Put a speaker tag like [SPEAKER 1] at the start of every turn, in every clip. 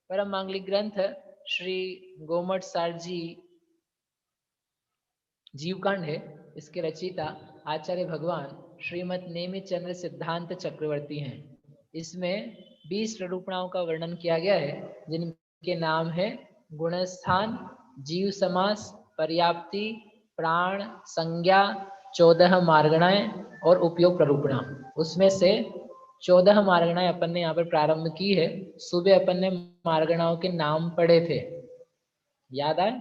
[SPEAKER 1] परम मांगलिक ग्रंथ श्री गोमट सार जी जीवकांड है। इसके रचयिता आचार्य भगवान श्रीमद नेमि चंद्र सिद्धांत चक्रवर्ती हैं। इसमें 20 निरूपणाओं का वर्णन किया गया है, जिनके नाम है गुणस्थान, जीव समास, पर्याप्ति, प्राण, संज्ञा, 14 मार्गणाएं और उपयोग प्ररूपणा। उसमें से 14 मार्गणाएं अपन ने यहाँ पर प्रारंभ की है। सुबह अपन ने मार्गणाओं के नाम पढ़े थे, याद आए?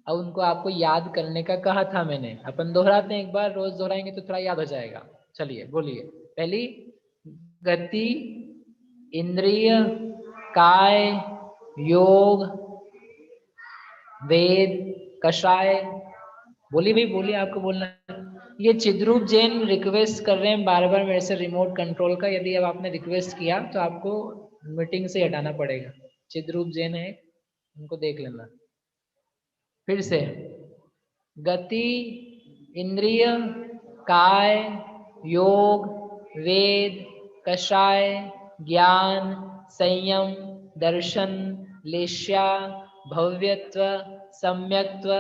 [SPEAKER 1] अब उनको आपको याद करने का कहा था मैंने। अपन दोहराते हैं, एक बार रोज दोहराएंगे तो थोड़ा याद हो जाएगा। चलिए बोलिए। पहली गति, इंद्रिय, काय, योग, वेद, कषाय। बोलिए भाई बोलिए, आपको बोलना है। ये चिद्रूप जैन रिक्वेस्ट कर रहे हैं बार बार मेरे से रिमोट कंट्रोल का। यदि अब आपने रिक्वेस्ट किया तो आपको मीटिंग से हटाना पड़ेगा। चिद्रूप जैन है, उनको देख लेना। फिर से गति, इंद्रिय, काय, योग, वेद, कषाय, ज्ञान, संयम, दर्शन, लेश्या, भव्यत्व, सम्यक्त्व,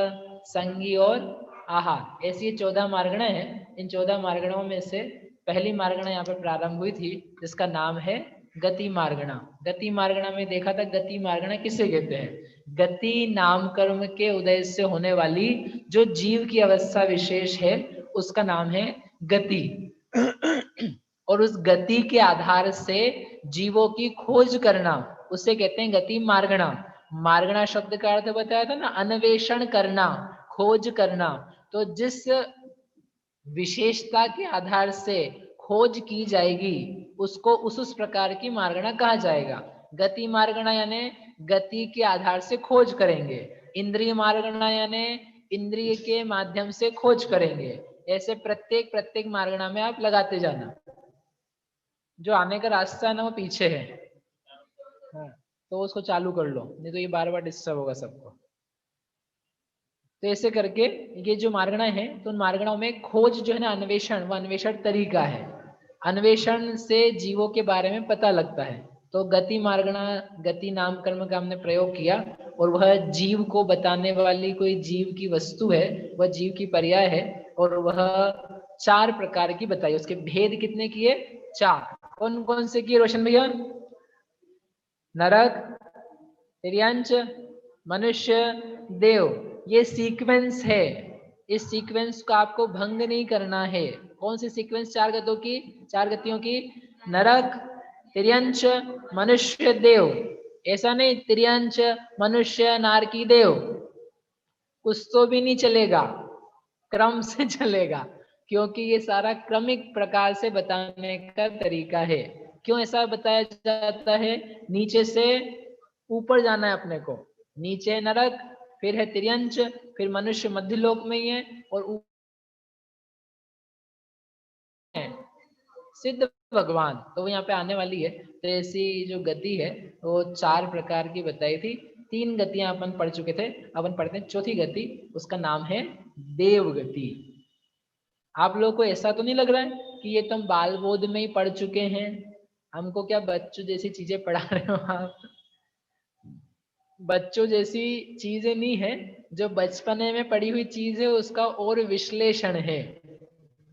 [SPEAKER 1] संगी और आहार। ऐसी ये 14 मार्गणाएं हैं। इन 14 मार्गणों में से पहली मार्गणा यहाँ पर प्रारंभ हुई थी, जिसका नाम है गति मार्गणा। गति मार्गणा में देखा था, गति मार्गणा किसे कहते हैं? गति नाम कर्म के उदय से होने वाली जो जीव की अवस्था विशेष है, उसका नाम है गति। और उस गति के आधार से जीवों की खोज करना, उसे कहते हैं गति मार्गणा। मार्गणा शब्द का अर्थ बताया था ना, अन्वेषण करना, खोज करना। तो जिस विशेषता के आधार से खोज की जाएगी, उसको उस प्रकार की मार्गणा कहा जाएगा। गति मार्गणा यानी गति के आधार से खोज करेंगे। इंद्रिय मार्गणा यानी इंद्रिय के माध्यम से खोज करेंगे। ऐसे प्रत्येक मार्गणा में आप लगाते जाना। जो आने का रास्ता है ना, वो पीछे है। हाँ, तो उसको चालू कर लो, नहीं तो ये बार बार डिस्टर्ब होगा सबको। तो ऐसे करके ये जो मार्गणाएं हैं, तो उन मार्गणाओं में खोज जो है ना, अन्वेषण, वह अन्वेषण तरीका है। अन्वेषण से जीवों के बारे में पता लगता है। तो गति मार्गणा, गति नाम कर्म का हमने प्रयोग किया, और वह जीव को बताने वाली कोई जीव की वस्तु है, वह जीव की पर्याय है। और वह 4 प्रकार की बताई। उसके भेद कितने किए? 4। कौन कौन से किए रोशन भैया? नरक, तिर्यंच, मनुष्य, देव। ये सीक्वेंस है। इस सीक्वेंस को आपको भंग नहीं करना है। कौन सी सीक्वेंस? 4 गतियों की, 4 गतियों की। नरक, तिर्यंच, मनुष्य, देव। ऐसा नहीं तिर्यंच, मनुष्य, नारकी, देव, कुछ तो भी नहीं चलेगा, क्रम से चलेगा। क्योंकि ये सारा क्रमिक प्रकार से बताने का तरीका है। क्यों ऐसा बताया जाता है? नीचे से ऊपर जाना है अपने को। नीचे नरक, फिर है तिर्यंच, फिर मनुष्य मध्य लोक में ही है, और ऊपर है सिद्ध भगवान। तो वो यहाँ पे आने वाली है। तो ऐसी जो गति है वो 4 प्रकार की बताई थी। 3 गतियां अपन पढ़ चुके थे। अपन पढ़ते हैं चौथी गति, उसका नाम है देव गति। आप लोगों को ऐसा तो नहीं लग रहा है कि ये तुम बाल बोध में ही पढ़ चुके हैं? हमको क्या बच्चों जैसी चीजें पढ़ा रहे हो आप? बच्चों जैसी चीजें नहीं है। जो बचपने में पढ़ी हुई चीज है, उसका और विश्लेषण है,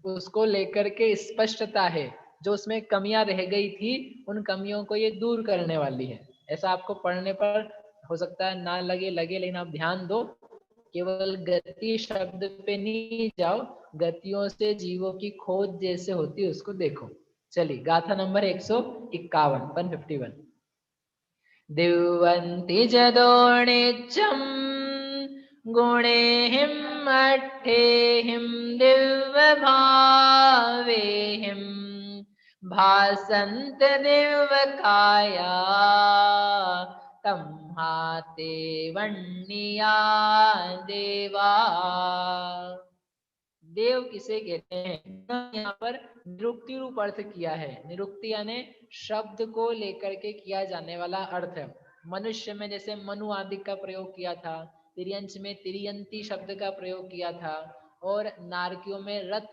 [SPEAKER 1] उसको लेकर के स्पष्टता है। जो उसमें कमियां रह गई थी, उन कमियों को ये दूर करने वाली है। ऐसा आपको पढ़ने पर हो सकता है ना लगे, लेकिन आप ध्यान दो, केवल गति शब्द पे नहीं जाओ, गतियों से जीवों की खोज जैसे होती है उसको देखो। चलिए गाथा नंबर 151, 151। दिव्वन्ति जदोणिच्चं गुणेहिं अट्ठेहिं दिव्यभावेहिं भासन्त दिव्यकाया तं हाते वह्निया देवा। देव किसे कहते हैं? यहाँ पर निरुक्ति रूप अर्थ किया है। निरुक्ति यानी शब्द को लेकर के किया जाने वाला अर्थ है। मनुष्य में जैसे मनु आदि का प्रयोग किया था, तिर्यंच में तिर्यंती शब्द का प्रयोग किया था, और नारकियों में रत,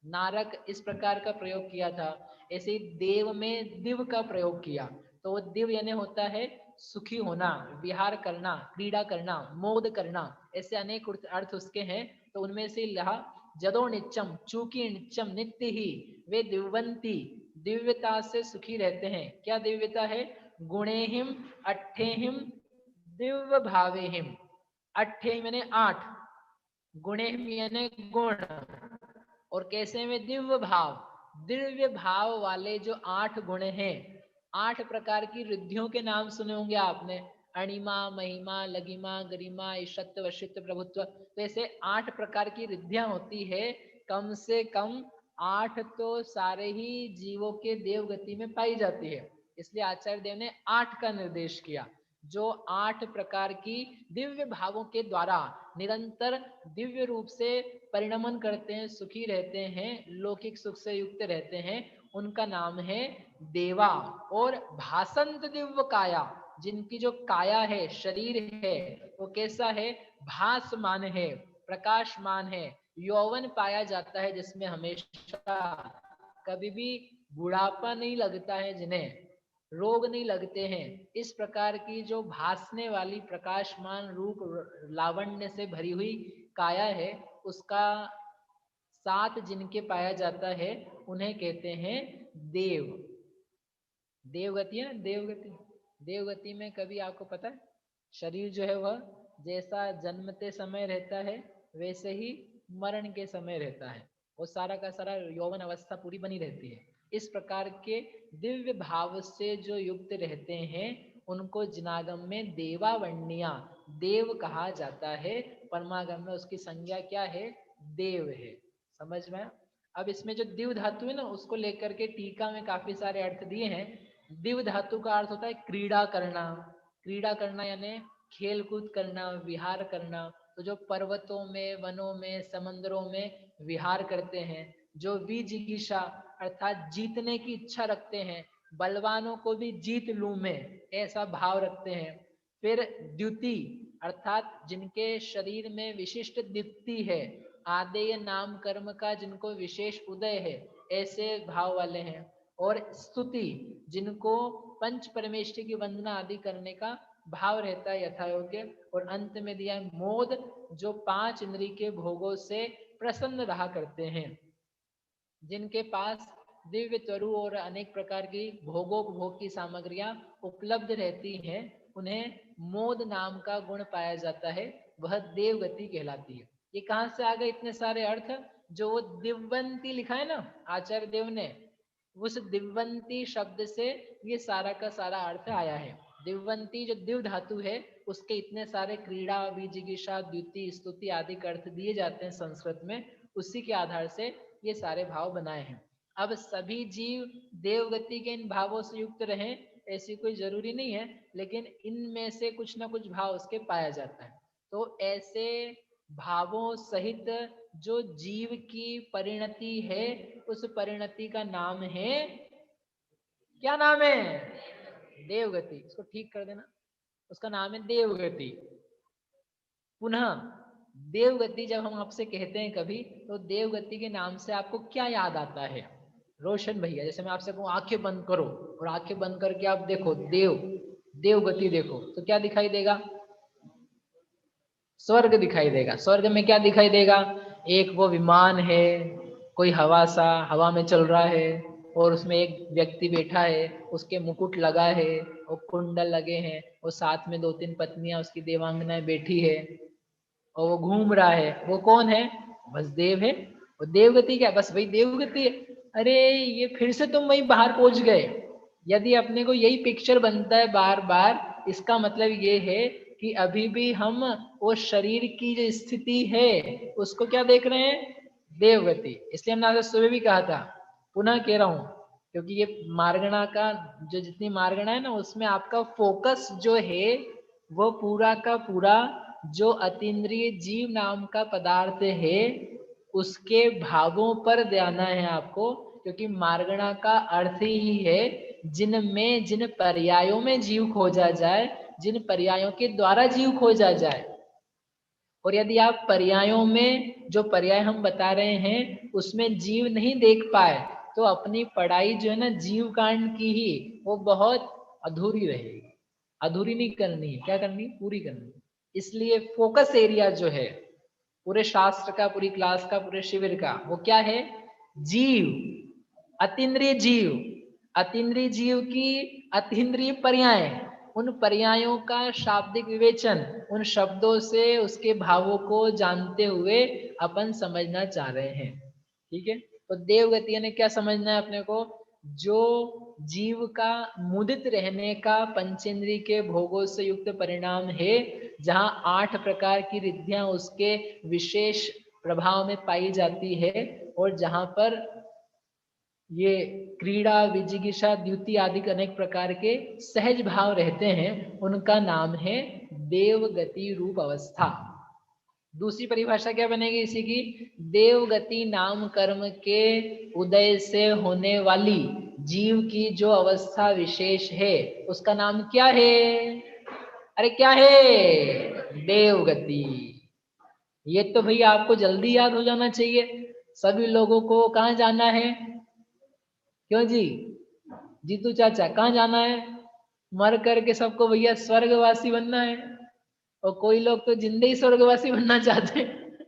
[SPEAKER 1] नारक इस प्रकार का प्रयोग किया था। ऐसे ही देव में दिव का प्रयोग किया। तो वो दिव्य यानी होता है सुखी होना, विहार करना, क्रीड़ा करना, मोद करना, ऐसे अनेक अर्थ उसके हैं। तो उनमें से लहा जदो नित्यम, चूंकि नित्यम नित्य ही वे दिव्यंती दिव्यता से सुखी रहते हैं। क्या दिव्यता है? गुणेहिम अट्ठेहिम दिव्य भावेहिम। अट्ठे मैंने 8, गुणेहिम यानी गुण, और कैसे में दिव्य भाव, दिव्य भाव वाले जो 8 गुण हैं। 8 प्रकार की रिद्धियों के नाम सुने होंगे आपने, अणिमा, महिमा, लघिमा, गरिमा, ईशत्व, वशित्व, प्रभुत्व। तो ऐसे 8 प्रकार की रिद्धियां होती है। कम से कम 8 तो सारे ही जीवों के देवगति में पाई जाती है। इसलिए आचार्य देव ने 8 का निर्देश किया, जो 8 प्रकार की दिव्य भावों के द्वारा निरंतर दिव्य रूप से परिणमन करते हैं, सुखी रहते हैं, लौकिक सुख से युक्त रहते हैं। उनका नाम है देवा। और भासंत दिव्य काया, जिनकी जो काया है, शरीर है, वो कैसा है? भासमान है, प्रकाशमान है, यौवन पाया जाता है, जिसमें हमेशा कभी भी बुढ़ापा नहीं लगता है, जिन्हें रोग नहीं लगते हैं। इस प्रकार की जो भासने वाली प्रकाशमान रूप लावण्य से भरी हुई काया है, उसका साथ जिनके पाया जाता है, उन्हें कहते हैं देव। देवगति है, देवगति। देवगति में कभी आपको पता है, शरीर जो है वह जैसा जन्मते समय रहता है, वैसे ही मरण के समय रहता है। वो सारा का सारा यौवन अवस्था पूरी बनी रहती है। इस प्रकार के दिव्य भाव से जो युक्त रहते हैं, उनको जिनागम में देवावण्या, देव कहा जाता है। परमागम में उसकी संज्ञा क्या है? देव है। समझ में? अब इसमें जो दिव धातु है ना, उसको लेकर के टीका में काफी सारे अर्थ दिए हैं। दिव धातु का अर्थ होता है क्रीड़ा करना। क्रीड़ा करना यानी खेल कूद करना, विहार करना। तो जो पर्वतों में, वनों में, समंदरों में विहार करते हैं, जो विजिगीषा अर्थात जीतने की इच्छा रखते हैं, बलवानों को भी जीत लूं मैं, ऐसा भाव रखते हैं। फिर द्युति अर्थात जिनके शरीर में विशिष्ट दीप्ति है, आदेय नाम कर्म का जिनको विशेष उदय है, ऐसे भाव वाले हैं। और स्तुति, जिनको पंच परमेष्टि की वंदना आदि करने का भाव रहता है यथायोग्य। और अंत में दिया मोद, जो 5 इंद्रिय के भोगों से प्रसन्न रहा करते हैं, जिनके पास दिव्य तरु और अनेक प्रकार की भोगोपभोग की सामग्रियां उपलब्ध रहती हैं, उन्हें मोद नाम का गुण पाया जाता है, वह देवगति कहलाती है। ये कहाँ से आ गए इतने सारे अर्थ? जो वो दिव्यंती लिखा है ना आचार्य देव ने, उस दिव्यंती शब्द से ये सारा का सारा अर्थ आया है। दिव्यंती जो दिव धातु है, उसके इतने सारे क्रीड़ा, विजिगीषा, द्युति, स्तुति आदि के अर्थ दिए जाते हैं संस्कृत में। उसी के आधार से ये सारे भाव बनाए हैं। अब सभी जीव देवगति के इन भावों से युक्त रहें ऐसी कोई जरूरी नहीं है, लेकिन इनमें से कुछ ना कुछ भाव उसके पाया जाता है। तो ऐसे भावों सहित जो जीव की परिणति है, उस परिणति का नाम है, क्या नाम है? देवगति। इसको ठीक कर देना, उसका नाम है देवगति। पुनः देवगति जब हम आपसे कहते हैं कभी, तो देवगति के नाम से आपको क्या याद आता है? रोशन भैया, जैसे मैं आपसे कहूँ आंखें बंद करो, और आंखें बंद करके आप देखो देवगति देखो, तो क्या दिखाई देगा? स्वर्ग दिखाई देगा। स्वर्ग में क्या दिखाई देगा? एक वो विमान है, कोई हवा में चल रहा है, और उसमें एक व्यक्ति बैठा है, उसके मुकुट लगा है, और कुंडल लगे हैं, और साथ में 2-3 पत्नियां उसकी देवांगनाएं बैठी है, और वो घूम रहा है। वो कौन है? बस देव है। और देवगति क्या? बस वही देवगति है। अरे ये फिर से तुम वही बाहर पहुंच गए। यदि अपने को यही पिक्चर बनता है बार बार, इसका मतलब ये है कि अभी भी हम वो शरीर की जो स्थिति है, उसको क्या देख रहे हैं? देवगति। इसलिए हमने आज सुबह भी कहा था, पुनः कह रहा हूं, क्योंकि ये मार्गणा का जो जितनी मार्गणा है ना, उसमें आपका फोकस जो है वो पूरा का पूरा जो अतीन्द्रिय जीव नाम का पदार्थ है, उसके भावों पर ध्यान है आपको। क्योंकि मार्गणा का अर्थ ही है जिनमें, जिन पर्यायों में जीव खोजा जाए, जिन पर्यायों के द्वारा जीव खोजा जाए। और यदि आप पर्यायों में, जो पर्याय हम बता रहे हैं, उसमें जीव नहीं देख पाए, तो अपनी पढ़ाई जो है ना जीव कांड की ही, वो बहुत अधूरी रहेगी। अधूरी नहीं करनी है, क्या करनी है, पूरी करनी है। इसलिए फोकस एरिया जो है पूरे शास्त्र का, पूरी क्लास का, पूरे शिविर का, वो क्या है, जीव, अतीन्द्रिय जीव। अतीन्द्रिय जीव की अतीन्द्रिय पर्याय, उन पर्यायों का शाब्दिक विवेचन, उन शब्दों से उसके भावों को जानते हुए अपन समझना चाह रहे हैं। ठीक है, तो देवगति यानी क्या समझना है अपने को, जो जीव का मुदित रहने का पंचेंद्रिय के भोगों से युक्त परिणाम है, जहां 8 प्रकार की रिद्धियां उसके विशेष प्रभाव में पाई जाती है, और जहां पर ये क्रीड़ा, विजिगिषा, द्युति आदि अनेक प्रकार के सहज भाव रहते हैं, उनका नाम है देवगति रूप अवस्था। दूसरी परिभाषा क्या बनेगी इसी की, देवगति नाम कर्म के उदय से होने वाली जीव की जो अवस्था विशेष है, उसका नाम क्या है, अरे क्या है, देवगति। ये तो भैया आपको जल्दी याद हो जाना चाहिए। सभी लोगों को कहाँ जाना है, क्यों जी, जीतू चाचा कहाँ जाना है, मर करके सबको भैया स्वर्गवासी बनना है, और कोई लोग तो जिंदे ही स्वर्गवासी बनना चाहते हैं।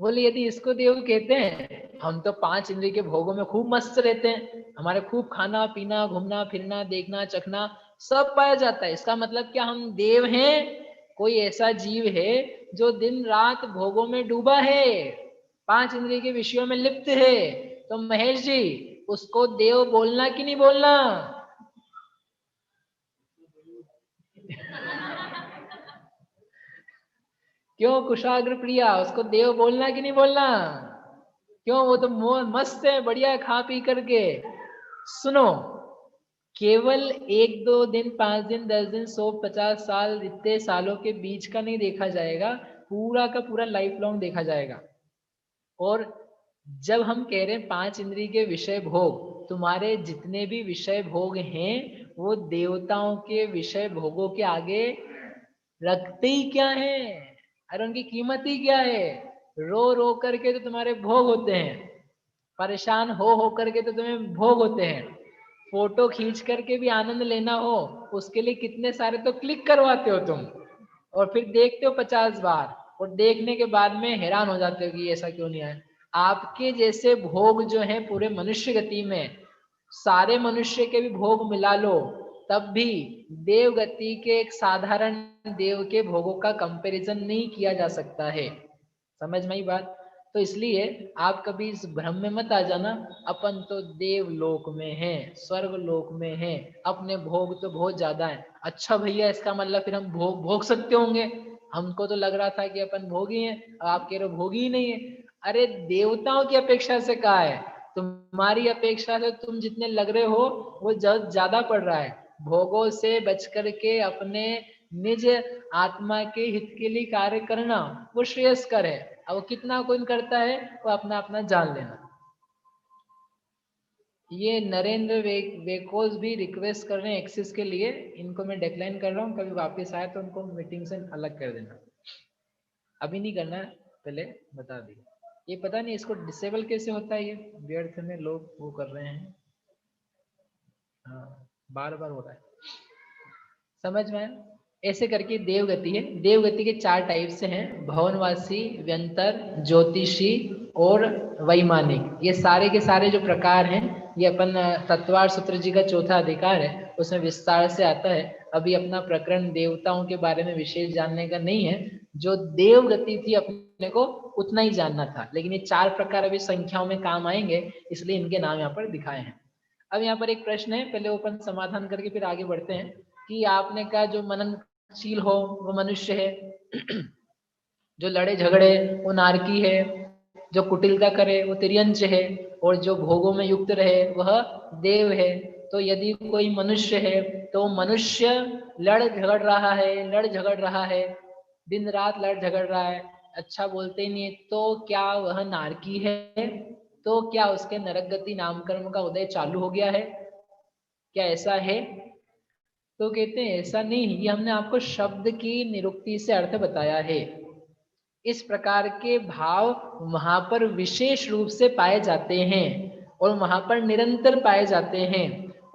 [SPEAKER 1] बोले यदि इसको देव कहते हैं, हम तो 5 इंद्रिय के भोगों में खूब मस्त रहते हैं, हमारे खूब खाना पीना, घूमना फिरना, देखना चखना सब पाया जाता है, इसका मतलब क्या हम देव हैं? कोई ऐसा जीव है जो दिन रात भोगों में डूबा है, 5 इंद्रिय के विषयों में लिप्त है, तो महेश जी उसको देव बोलना कि नहीं बोलना? क्यों कुशाग्र प्रिया, उसको देव बोलना कि नहीं बोलना? क्यों, वो तो मस्त है, बढ़िया खा पी करके। सुनो, केवल 1-2 दिन, 5 दिन, 10 दिन, 100-50 साल, इतने सालों के बीच का नहीं देखा जाएगा, पूरा का पूरा लाइफ लॉन्ग देखा जाएगा। और जब हम कह रहे हैं 5 इंद्रिय के विषय भोग, तुम्हारे जितने भी विषय भोग हैं वो देवताओं के विषय भोगों के आगे रखते ही क्या है, अरे उनकी कीमत ही क्या है। रो रो करके तो तुम्हारे भोग होते हैं, परेशान हो करके तो तुम्हें भोग होते हैं, फोटो खींच करके भी आनंद लेना हो उसके लिए कितने सारे तो क्लिक करवाते हो तुम, और फिर देखते हो 50 बार, और देखने के बाद में हैरान हो जाते हो कि ऐसा क्यों नहीं आया। आपके जैसे भोग जो है पूरे मनुष्य गति में, सारे मनुष्य के भी भोग मिला लो तब भी देव गति के एक साधारण देव के भोगों का कंपैरिजन नहीं किया जा सकता है। समझ में आई बात? तो इसलिए आप कभी इस भ्रम में मत आ जाना, अपन तो देव लोक में हैं, स्वर्ग लोक में हैं, अपने भोग तो बहुत ज्यादा है। अच्छा भैया, इसका मतलब फिर हम भोग भोग सकते होंगे, हमको तो लग रहा था कि अपन भोगी हैं, आप कह रहे हो भोगी ही नहीं है। अरे देवताओं की अपेक्षा से कहा है, तुम्हारी अपेक्षा से तुम जितने लग रहे हो वो ज्यादा पड़ रहा है। भोगों से बच करके अपने निज आत्मा के हित के लिए कार्य करना वो श्रेयस्कर है। अब वो कितना कौन करता है वो अपना अपना जान लेना। ये नरेंद्र वेकोस भी रिक्वेस्ट कर रहे हैं एक्सेस के लिए, इनको मैं डिक्लाइन कर रहा हूँ, कभी वापस आए तो उनको मीटिंग से अलग कर देना, अभी नहीं करना है, पहले बता दिया। ये पता नहीं इसको डिसेबल कैसे होता है, ये व्यर्थ में लोग वो कर रहे हैं। हाँ, बार बार हो रहा है, समझ में आया? ऐसे करके देवगति है। देवगति के 4 टाइप से हैं, भवनवासी, व्यंतर, ज्योतिषी और वैमानिक। ये सारे के सारे जो प्रकार हैं ये अपन तत्वार सूत्र जी का 4था अधिकार है, उसमें विस्तार से आता है। अभी अपना प्रकरण देवताओं के बारे में विशेष जानने का नहीं है, जो देवगति थी अपने को उतना ही जानना था, लेकिन ये 4 प्रकार अभी संख्याओं में काम आएंगे, इसलिए इनके नाम यहाँ पर दिखाए हैं। अब यहाँ पर एक प्रश्न है, पहले ओपन समाधान करके फिर आगे बढ़ते हैं कि आपने कहा जो मननशील हो वो मनुष्य है, जो लड़े झगड़े वो नारकी है, जो कुटिलता करे वो तिर्यंच है, और जो भोगों में युक्त रहे वह देव है। तो यदि कोई मनुष्य है तो मनुष्य लड़ झगड़ रहा है, लड़ झगड़ रहा है, दिन रात लड़ झगड़ रहा है, अच्छा बोलते ही नहीं है, तो क्या वह नारकी है? तो क्या उसके नरकगति नामकर्म का उदय चालू हो गया है? क्या ऐसा है? तो कहते हैं ऐसा नहीं, ये हमने आपको शब्द की निरुक्ति से अर्थ बताया है। इस प्रकार के भाव वहां पर विशेष रूप से पाए जाते हैं और वहां पर निरंतर पाए जाते हैं,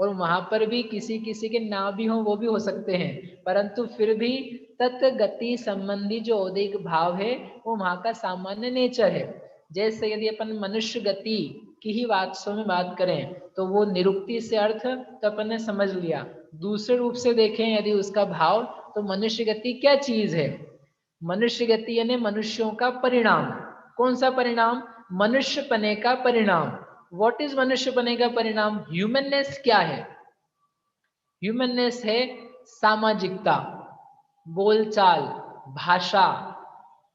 [SPEAKER 1] और वहां पर भी किसी किसी के ना भी हो वो भी हो सकते हैं, परंतु फिर भी तत् गति संबंधी जो औदिक भाव है वो वहां का सामान्य नेचर है। जैसे यदि अपन मनुष्य गति की ही वास्तव में बात करें तो वो निरुक्ति से अर्थ तो अपन ने समझ लिया। दूसरे रूप से देखें यदि उसका भाव, तो मनुष्य गति क्या चीज है? मनुष्य गति यानी मनुष्यों का परिणाम। कौन सा परिणाम? मनुष्य पने का परिणाम। व्हाट इज मनुष्य पने का परिणाम? ह्यूमननेस क्या है? ह्यूमननेस है सामाजिकता, बोलचाल, भाषा,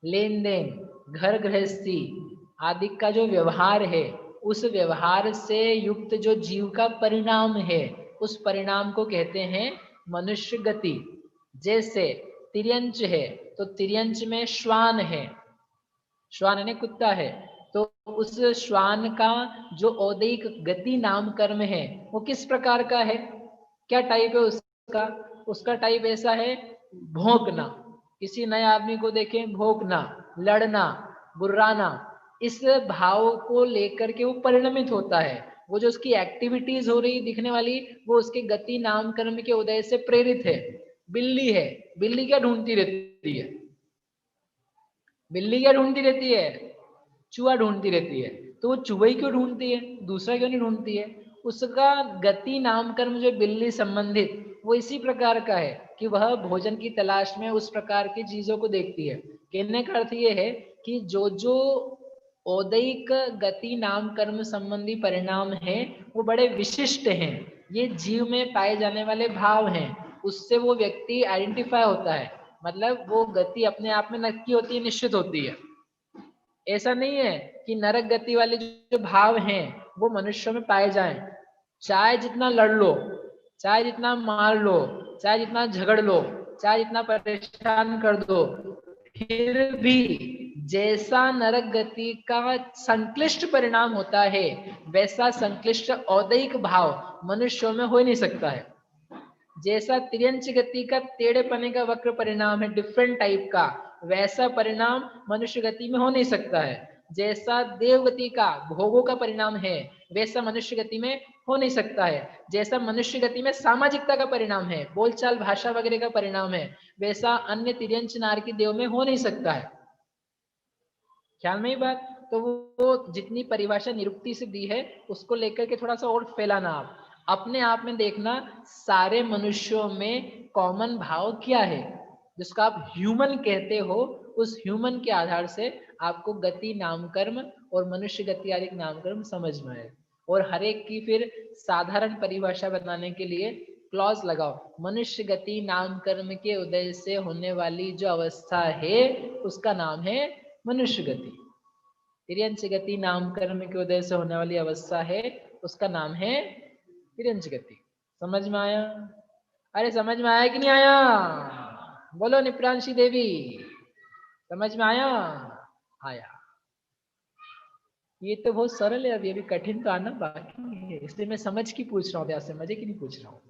[SPEAKER 1] लेन देन, घर गृहस्थी आदि का जो व्यवहार है, उस व्यवहार से युक्त जो जीव का परिणाम है, उस परिणाम को कहते हैं मनुष्य गति। जैसे तिर्यंच है तो तिर्यंच में श्वान है, श्वान यानी कुत्ता है, तो उस श्वान का जो औदिक गति नाम कर्म है वो किस प्रकार का है? क्या टाइप है उसका? उसका टाइप ऐसा है, भौंकना। किसी नए आदमी को देखें, भौंकना, लड़ना, गुर्राना, इस भाव को लेकर के वो परिणमित होता है। वो जो उसकी एक्टिविटीज हो रही दिखने वाली, वो उसके गति नाम कर्म के उदय से प्रेरित है। बिल्ली है, बिल्ली क्या ढूंढती रहती है? बिल्ली क्या ढूंढती रहती है? चूहा ढूंढती रहती है। तो वो चूहे क्यों ढूंढती है, दूसरा क्यों नहीं ढूंढती है? उसका गति नामकर्म जो बिल्ली संबंधित वो इसी प्रकार का है कि वह भोजन की तलाश में उस प्रकार की चीजों को देखती है। कहने का अर्थ ये है कि जो जो औदैक गति नाम कर्म संबंधी परिणाम है वो बड़े विशिष्ट हैं। ये जीव में पाए जाने वाले भाव हैं, उससे वो व्यक्ति आइडेंटिफाई होता है। मतलब वो गति अपने आप में नक्की होती है, निश्चित होती है। ऐसा नहीं है कि नरक गति वाले जो भाव हैं वो मनुष्यों में पाए जाएं। चाहे जितना लड़ लो, चाहे जितना मार लो, चाहे जितना झगड़ लो, चाहे जितना परेशान कर दो, फिर भी जैसा नरक गति का संक्लिष्ट परिणाम होता है वैसा संक्लिष्ट औदैक भाव मनुष्यों में हो ही नहीं सकता है। जैसा तिर्यंच गति का टेढ़े पने का वक्र परिणाम है डिफरेंट टाइप का, वैसा परिणाम मनुष्य गति में हो नहीं सकता है। जैसा देव गति का भोगों का परिणाम है वैसा मनुष्य गति में हो नहीं सकता है। जैसा मनुष्य गति में सामाजिकता का परिणाम है, बोलचाल भाषा वगैरह का परिणाम है, वैसा अन्य तिर्यंच नारकी देव में हो नहीं सकता है। ख्याल में ही बात? तो वो जितनी परिभाषा निरुक्ति से दी है उसको लेकर के थोड़ा सा और फैलाना, आप अपने आप में देखना सारे मनुष्यों में कॉमन भाव क्या है जिसको आप ह्यूमन कहते हो। उस ह्यूमन के आधार से आपको गति नामकर्म और मनुष्य गति आदि नामकर्म समझ में आए। और हर एक की फिर साधारण परिभाषा बनाने के लिए क्लॉज लगाओ, मनुष्य गति नामकर्म के उदय से होने वाली जो अवस्था है उसका नाम है मनुष्य गति। तिर्यंच गति नामकर्म के उदय से होने वाली अवस्था है उसका नाम है तिर्यंच गति। समझ में आया? अरे समझ में आया कि नहीं आया? बोलो निप्रांशी देवी, समझ में आया? आया। ये तो बहुत सरल है, अभी अभी कठिन तो आना बाकी है, इसलिए मैं समझ की पूछ रहा हूँ, आपसे मजे की नहीं पूछ रहा हूँ।